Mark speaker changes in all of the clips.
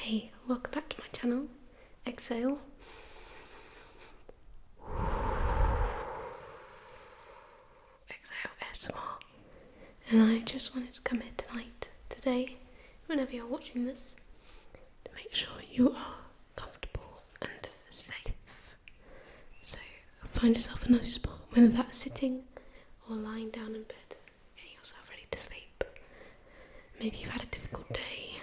Speaker 1: Hey, welcome back to my channel. Exhale. Exhale ASMR. And I just wanted to come here today, whenever you're watching this, to make sure you are comfortable and safe. So find yourself a nice spot, whether that's sitting or lying down in bed, getting yourself ready to sleep. Maybe you've had a difficult day,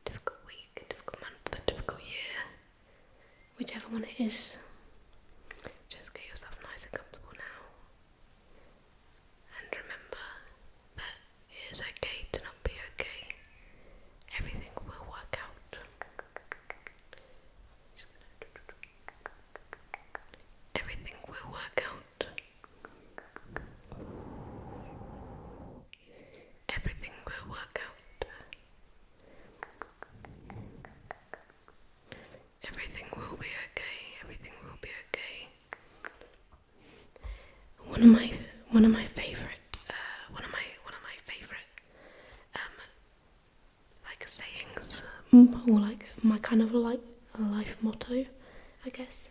Speaker 1: difficult week, a difficult month, a difficult year. Whichever one it is, just get yourself nice and comfortable now. And remember that it is okay to not be okay. Everything will work out. Everything will work out. Everything will work out. Everything will be okay. Everything will be okay. One of my favorite like sayings, or like my kind of like life motto, I guess,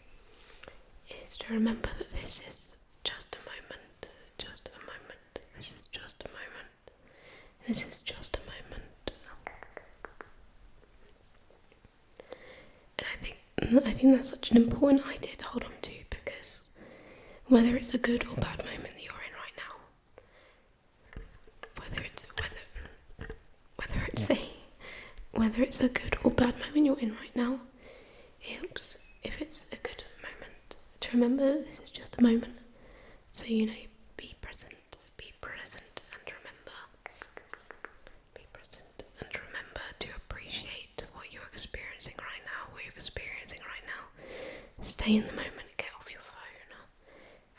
Speaker 1: is to remember that this is just a moment, just a moment. This is just a moment. This is just a moment. And I think that's such an important idea to hold on to, because whether it's a good or bad moment that you're in right now, whether it's a good or bad moment you're in right now, it helps if it's a good moment to remember that this is just a moment. So be present and remember. Be present and remember to appreciate what you're experiencing right now. Stay in the moment, get off your phone,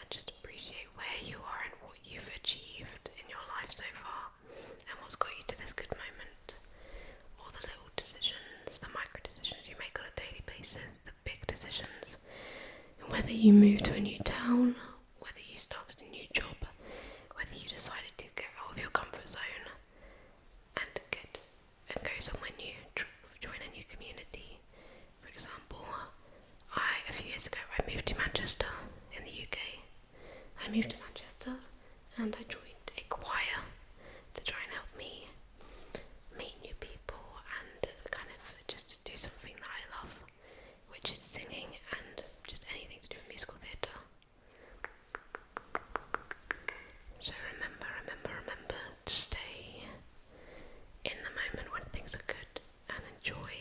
Speaker 1: and just appreciate where you are and what you've achieved in your life so far, and what's got you to this good moment. All the little decisions, the micro decisions you make on a daily basis, the big decisions, and whether you move to a new town, whether you started a new job, whether you decided to get out of your comfort zone and go somewhere new, join a new community. For example, a few years ago I moved to Manchester in the UK. I moved to Manchester and I joined a choir to try and help me meet new people and kind of just do something that I love, which is singing and just anything to do with musical theatre. So remember to stay in the moment when things are good and enjoy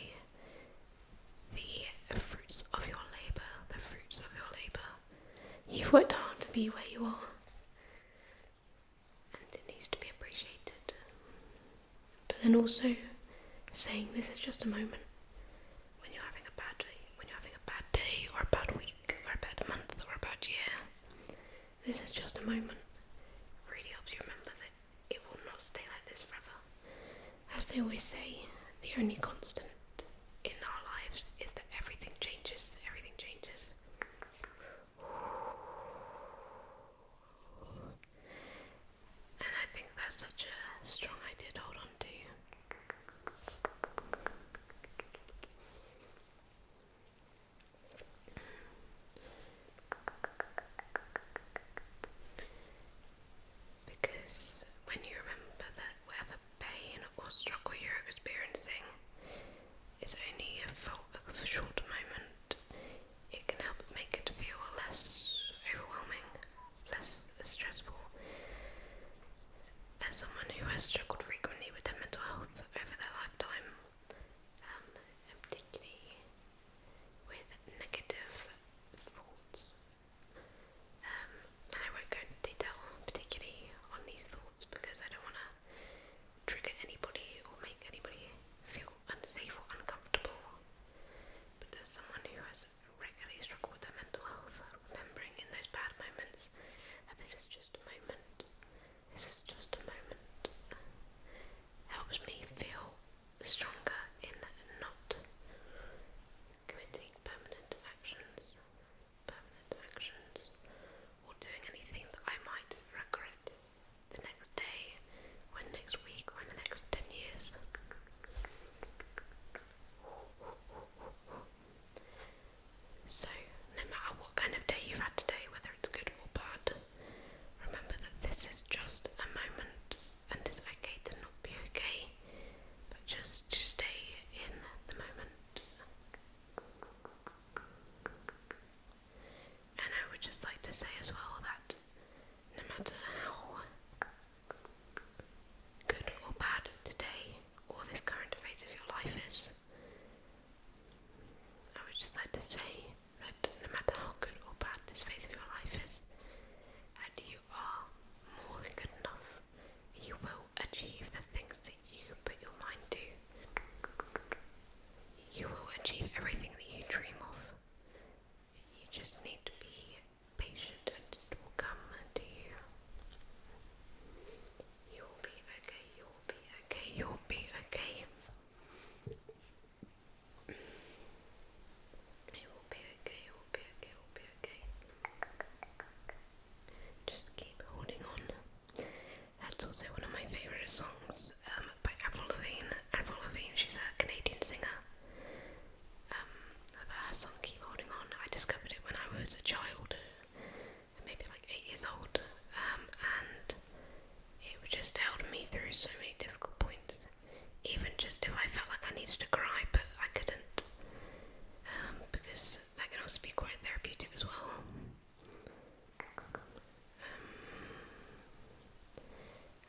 Speaker 1: the fruits of your labour, You've worked hard to be where you are, and it needs to be appreciated. But then also saying this is just a moment. When you're having a bad day, or a bad week, or a bad month, or a bad year, this is just a moment. Really helps you remember that it will not stay like this forever. As they always say, the only constant in our lives is that everything changes. And I think that's such a strong idea to hold on to. Because when you remember that whatever pain or struggle you're experiencing, to say that no matter how good or bad this phase of your life is, that you are more than good enough. You will achieve the things that you put your mind to. You will achieve everything that you dream of. You just need to be patient and it will come to you. You will be okay, you will be okay, you will be okay. It will be okay, it will be okay, it will be okay. Just keep holding on. That's also one of my favourite songs by Avril Lavigne. Avril Lavigne, she's a Canadian singer. Her song Keep Holding On. I discovered it when I was a child, maybe like 8 years old, and it just held me through so many difficult points. Even just if I felt like I needed to cry, but I couldn't, because that can also be quite therapeutic as well.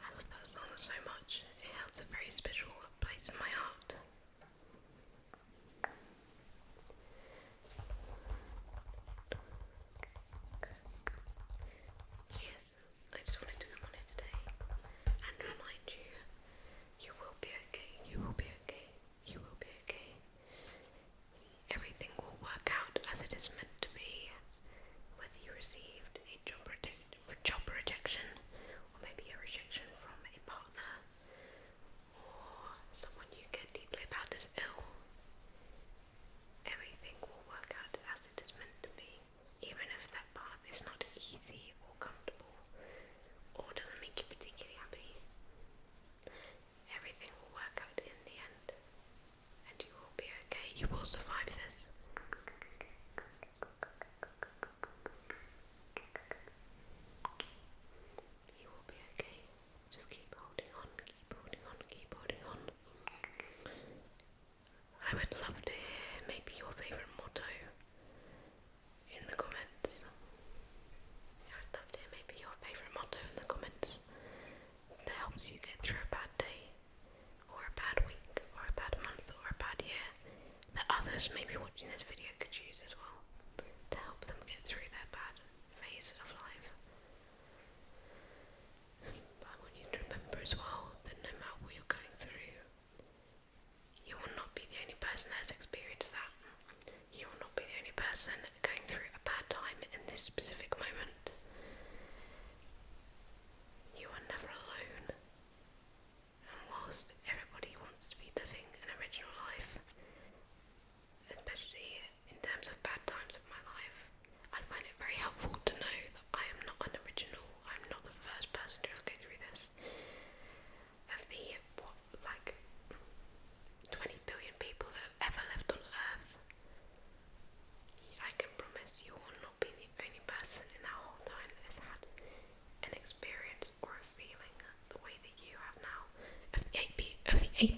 Speaker 1: I love that song so much. It holds a very special place in my heart. So yes, I just wanted to come on here today and remind you, you will be okay, you will be okay, you will be okay. Everything will work out as it is meant to be. Whether you received a job rejection, or maybe a rejection from a partner, or someone you care deeply about is ill, everything will work out as it is meant to be, even if that path is not easy or comfortable, or doesn't make you particularly happy. Everything will work out in the end, and you will be okay. You will survive this. You will be okay. Just keep holding on, keep holding on, keep holding on. I would love to hear maybe your favourite motto in the comments. I would love to hear maybe your favourite motto in the comments that helps you get through a bad day, or a bad week, or a bad month, or a bad year, that others maybe watching this video could use as well, to help them get through their bad phase of life. But I want you to remember as well that no matter what you're going through, you will not be the only person that has experienced that. You will not be the only person going through a bad time in this specific moment. You are never alone. And whilst everybody wants to be living an original life, especially in terms of bad times of my life, I find it very helpful to know that I am not an original. I'm not the first person to ever go through this. Of the, 20 billion people that have ever lived on Earth, I can promise you will not be the only person in that whole time that has had an experience or a feeling the way that you have now. Of the 8